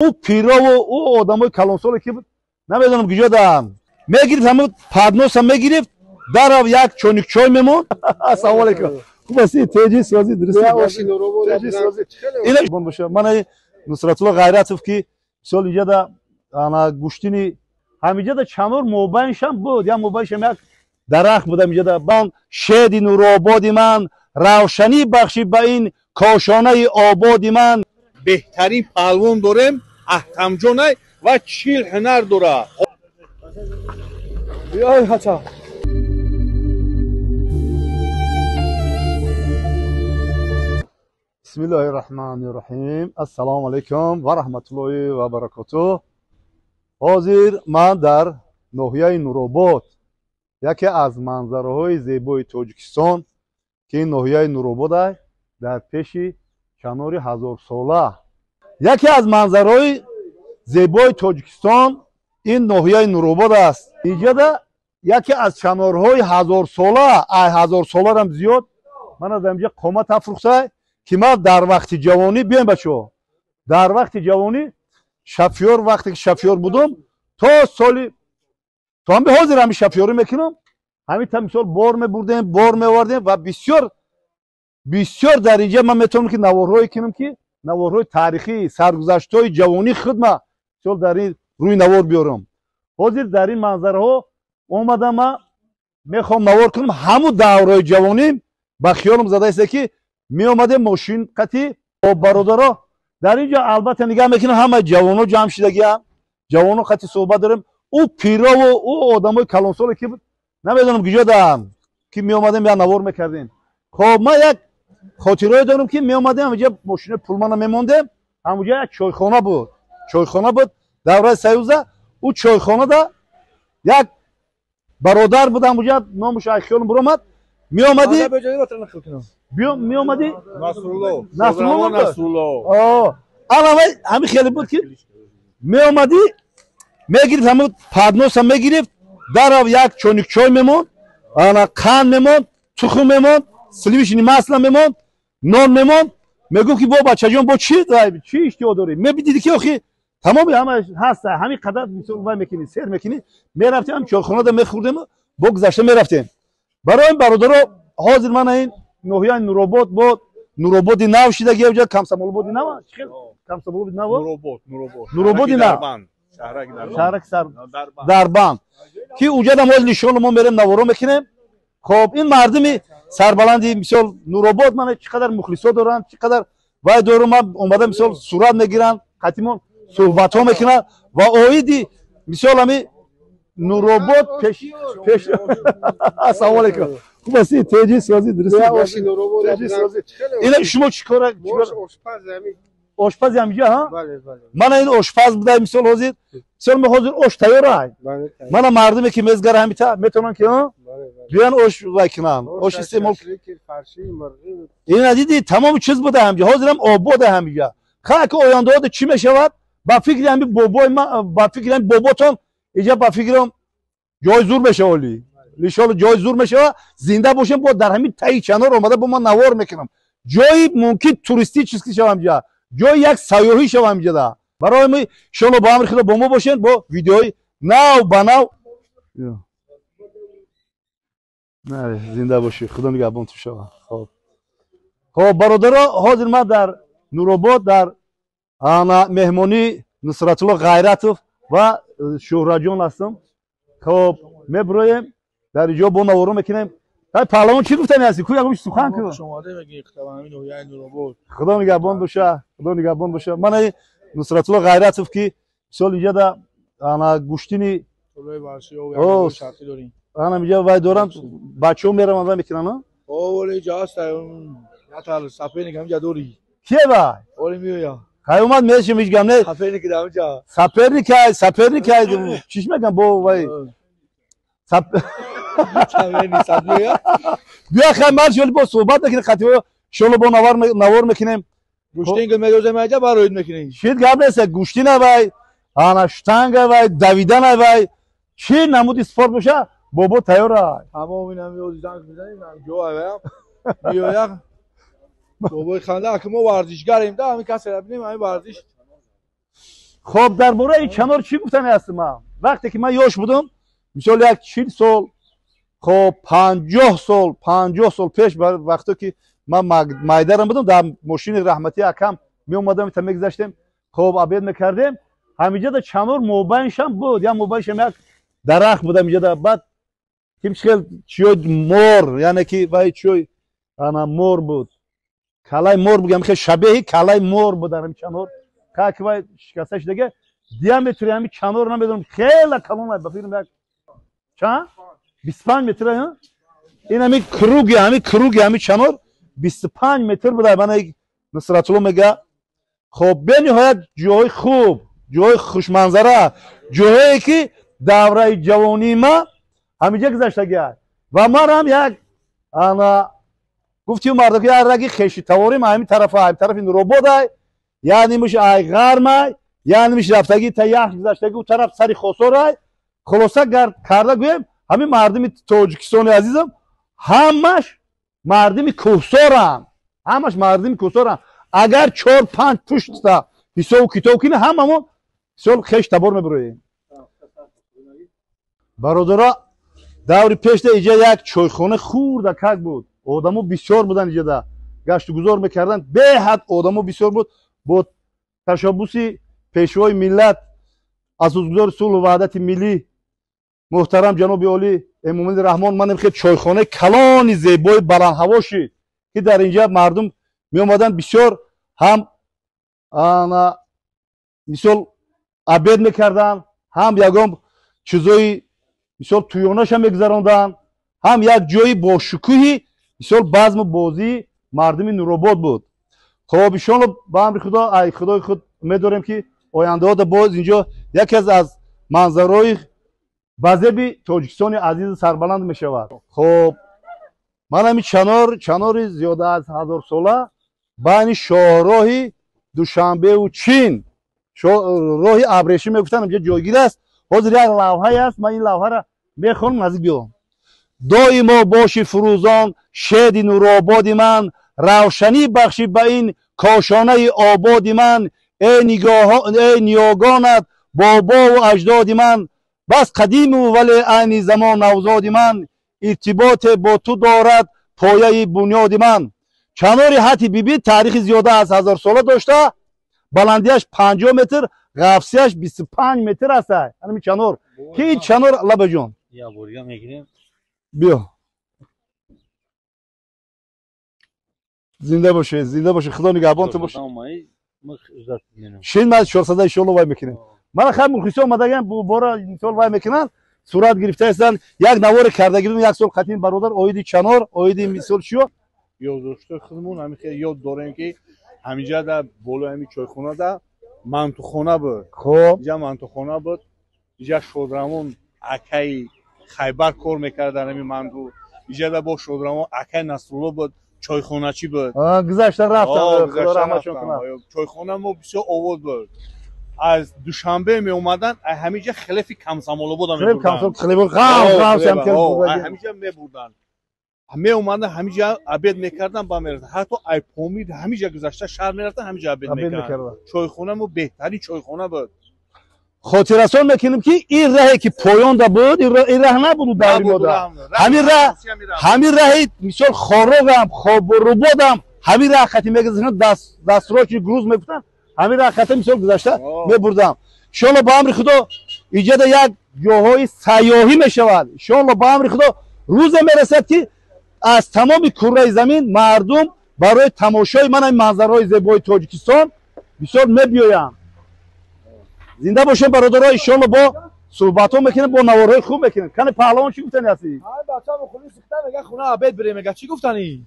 او پیرا و او آدمای کلانسال که نمیدونم کجا دارن میگیرید همه پادنوس هم میگیرید در یک چونیک چای میمون. السلام علیکم. خوب هستی؟ تیجی سازی درستی؟ تیجی سازی اینا بون باشه. من نصرت الله غیرتوف که سال اینجا دا انا گوشتینی همینجا دا چنور موبایلش هم بود یا موبایلش هم یک درخت بود اینجا دا من شید نورآبادی من روشنی بخشی به این کاشانه آبادی من. بهترین پهلوان داریم احکم جانه و چیل هنر داره. بیای حتا بسم الله الرحمن الرحیم. السلام علیکم و رحمت الله و برکاته. حاضر من در ناحیه نورآباد، یکی از منظره‌های زیبای تاجیکستان که این ناحیه نورآباد است در پیش کنار هزار ساله. یکی از منظرهای زیبای تاجیکستان این ناحیه نورآباد است. اینجا یکی از کنارهای هزار ساله، هزار ساله هم زیاد من از اینجا قامت افروخته که ما در وقت جوانی بیایم بچه‌ها، در وقت جوانی شفیار وقتی که شفیار بودم تا سالی تو هم به حاضر همین شفیاری میکنم، همین مثال بار میبردیم بار میوردیم و بسیار در اینجا من میتونم که نوارهایی کنم که نوارهای تاریخی سرگذشت‌های جوانی خود ما مثال در این روی نوار بیارم. حاضر در این منظره ها اومدم من میخوام نوار کنم همون دورای جوانیم با خیالم زده است که می اومده ماشین قطعی با برادرها در اینجا البته نگاه میکنم همه جوانو جمع شدگی هم جوانو قطعی صحبت داریم. او پیرا و او آدمای کلانسال که نمیدونم کجا دارن که می اومدیم یا نوار میکردیم. خب ما یک خاطرهایی دارم که می اومدیم اینجا ماشین پولمان میموندیم، همونجا یک چایخانه بود دوره سیوزه. او چایخانه دا یک برادر بود اونجا نامش خیالم برآمد می اومدی می اومدی نصرالله الان همین خیلی بود که می اومدی میگرفت همون پادنوس هم میگرفت در یک چونیک چای میمون، انا قند میمون، تخم میمون، سلیمش مثلا میمون، نان میمون. میگم که بابا بچه جان با چی اشتیا داری؟ میبینید که آخه تمام همه هست همین قدر میتونی وای میکنی سر میکنی. میرفتیم هم چایخانه دا میخوردیم بگذشته میرفتیم. برای این برادرها حاضر من این ناحیه نورآباد با نورآباد نو شدگی اونجا کمسمال‌آباد نو کمسمال‌آباد نورآباد نو شهرک دربند که اونجا هم از نشان ما میریم نوارو میکنیم. خب این مردمی سربلندی مثال نورآباد من چقدر مخلصا دارن چقدر وای دارم من اومده مثال صورت میگیرن قطیمون صحبت ها میکنن و اویدی مثال همی نورآباد پیش السلام علیکم. خوب هستی؟ تیجی سازی درستی؟ تیجی سازی اینا شما چیکار آشپز همینجا ها؟ من این آشپز بودم مثال حاضر مثال من حاضر آش تیاره من مردمی که میزگار همیتا میتونن که ها بیان آش وکنن آش استعمال این دیدی تمام چیز بوده همینجا حاضرم آباد همینجا. خاک آینده چی میشود با فکر همین بابای من با فکر همین باباتون اینجا با فکرم جای زور بشه ولی ان جای زور میشه زنده باشیم با در همین تای چنار اومده با ما نوار میکنم جایی ممکن توریستی چیزی شوم اینجا جای یک سیاحی شوم اینجا دا برای ما ان با امر خدا با ما باشین با ویدیوهای نو بناو نه زنده باشی خدا نگهبان تو شما. خب برادرها حاضر ما در نورآباد در انا مهمانی نصرت الله غیرتوف و شهرت جان هستم. خب میبرایم در اینجا با نوارو میکنیم. پهلوان چی گفتنی هستی؟ کوی اگه سخن کو شماره بگی خداوند نوحیه نورآباد خدا نگهبان باشه خدا نگهبان باشه. من نصرت الله غیرتوف که سال اینجا دا انا گوشتینی طلوع ورشی و شرطی داریم انا اینجا وای دارم بچه‌ها میرم اونجا میکنن ها اولی جاست یا تا سفینی که اینجا دوری کیه وای اولی میویا خیلی اومد میشه میگم نه سفینی که اونجا سفری که چیش میگم با وای بیا خیمر شولی با صحبت نکنیم خطیبه شلو با نوار میکنیم گوشتین که میدوزه میجا باروید میکنیم شید گرد نیست گوشتین وای آنشتنگ وای دویدن وای چی نمود اسپورت باشه بابا تیاره تمام این همی اوزیدن میزنیم جو اویم میویا بابای خنده که ما ورزشگریم ده همین کسی رو بینیم همین ورزش خب درباره این چنار چی گفتن هستم من وقتی که من یوش بودم مثلا یک 40 سال خب 50 سال پیش وقتی که من مایدرم بودم در ماشین رحمتی اکم می اومدم تا میگذاشتیم خب عبید میکردیم همینجا در چنار موبایلش هم بود یا موبایلش هم یک درخت بود همینجا بعد kim çıkıyor çiğ mor yani ki vay çiğ ana mor bu kalay mor bu yani şabehi kalay mor bu derim çanor kaki vay şikayet dege diametre yani çanor ne bedon khela kalın var bakıyorum bak ça 25 metre ya yine mi krug yani çanor 25 metre bu da bana nusratullah mega خب به نهایت جای خوب جای خوش منظره جایی که دوره جوانی ما همینجا گذشته گرد و ما هم یک انا گفتیم مردم که رگی خیشی تواریم همین طرف این روبوت های یعنی میشه ای غرمه یعنی میشه رفتگی تا یخ گذشتگی اون طرف سری خسور های خلاصه کرده گویم همین مردم تاجیکستان عزیزم همش مردم کوهسارن همش مردم کوهسارن اگر 4-5 پشت تا حساب کتاب کنه هممون سال خیش تبار میبریم برادرها دوری پیش ده اینجا یک چایخانه خورد کک بود آدمو بسیار بودن اینجا ده گشت و گذار میکردن به حد آدمو بسیار بود با تشابوسی پیشوای ملت اساسگزار صلح و وحدت ملی محترم جناب عالی امام رحمان من خیلی چایخانه کلان زیبای بلند هواشی که در اینجا مردم می اومدن بسیار هم انا مثال عبید میکردن هم یکم چیزای مثال تویوناش هم میگذراندن هم یک جایی با شکوهی مثال بزم بازی مردم نورآباد بود خب ایشان با امر خدا ای خدای خود میداریم که آینده ها باز اینجا یکی از منظرهای بزرگ تاجیکستان عزیز سربلند میشود خب من همین چنار زیاده از 1000 ساله بین شاهراه دوشنبه و چین راه ابریشم میگفتن اینجا جایگیر است حاضر یک لوحه است من این لوحه را میخونم نزدیک بیام دائما باشی فروزان شید نورآباد من روشنی بخشی به این کاشانه آباد من ای نیاگانت بابا و اجداد من بس قدیم و ولی عین زمان نوزاد من ارتباط با تو دارد پایه بنیاد من چنار حتی بیبی تاریخ زیاده از 1000 ساله داشته بلندیش 50 متر قفسیش 25 متر است همین چنار که این چنار لبه جان یا بوریا میگیریم بیا زنده باشه خدا نگهبان تو باشه شین من 400 ان شاء الله وای میکنیم من خیلی مخلص اومدم بورا اینطور وای میکنن صورت گرفته هستن یک نوار کردگیرون یک سال خاتم برادر اویدی چنار اویدی مثال شو یادداشت خودمون همین خیلی یاد داریم که همینجا در بالا همین چایخونه در منطوخانه بود خب اینجا منطوخانه بود اینجا شودرمون اکای خیبر کار میکرد در همین منطقه اینجا در با شودرمون اکای نصرالله بود چایخانه چی بود گذشته رفتم خدا رحمتشون کنه چایخانه ما بسیار آباد بود از دوشنبه می اومدن همینجا خلفی کمسماله بود همینجا می بردن می اومدن همینجا عبید میکردن با میرفتن حتی ای پامید همینجا گذشته شهر میرفتن همینجا عبید میکردن چایخونه مو بهترین چایخونه بود خاطرسان میکنیم که این راهی که پایان ده بود این راه نبود در ما همین راهی مثال خاروغم خواب و روبادم همین راه خطی میگذاشتن دستراش گروز میگفتن همین راه خطی مثال گذشته میبردم انشالله با امر خدا ایجاد یک جاهای سیاحی میشود انشالله با امر خدا روز میرسد که از تمام کره زمین مردم برای تماشای من این منظرهای زیبای تاجیکستان بسیار میبیاین زنده باشه برادرها انشالله با صحبت ها میکنه با نوارهای خوب میکنه کنه پهلوان چی گفتنی هستی؟ بچه‌ها خونه سیختن میگه خونه عبید بریم میگه چی گفتنی؟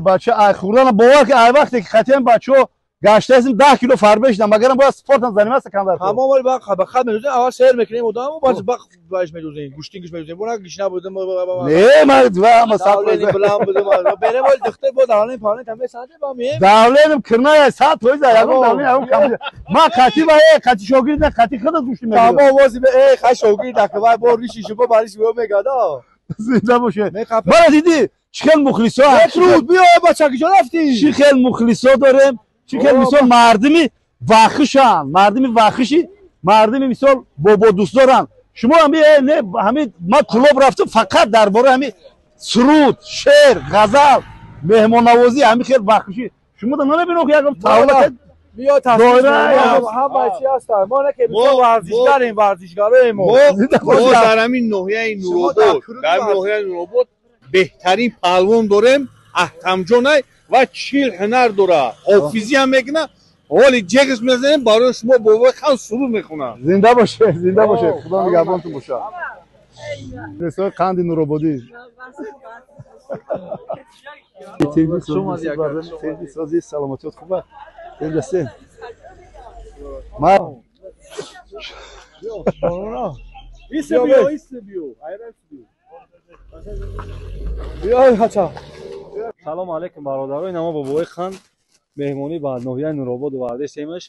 بچه ای خوردن باور که ای وقتی که خطیم بچه‌ها گشته هستیم 10 کیلو فربه شدن مگرم باید سپورت هم زنیم است کندر تمام ولی با خد میدوزیم اول سیر میکنیم و دام باز باش میدوزیم گوشتینگش میدوزیم بونا گشنه بودم نه من دو ما سات بلام بودم بریم ول دختر بود حالا پارن تمام ساعت با می داولم کرنا ساعت توی زایم داولم کم ما خطی با خطی شوگیر نه خطی خدا گوشتی میگه تمام واسه به ای خش شوگیر دکه با ریشی شو باریش بو میگادا زنده باشه برا دیدی چخل مخلصا روز بیا بچه که رفتی چخل مخلصا دارم چخل مثلا مردمی вахшан, мардими вахши, мардими мисол бобо дӯстдоранд. Шумо ҳамин ман клуб рафтам фақат дар бораи ҳамин суруд, шеър, ғазал, меҳмоннавозӣ ҳамин хел вахши. Шумо намебинед ки ягон тавлат بیا تصویر هم بچه هستن ما نه که ورزشگریم ورزشگراییم ما در همین ناحیه نورآباد بهترین پهلوان داریم احتم جانای و 40 هنر داره حافظی هم میکنه حالی جگس میزنیم برای شما بابا خان سرود میخونه زنده باشه زنده باشه خدا نگهبانتون باشه رسای قند نورآبادی تیوی سازی سلامتیات خوبه دسته ما سلام علیکم برادران. ما با بابای خان مهمونی با ناحیه نورآباد و ورده سیمش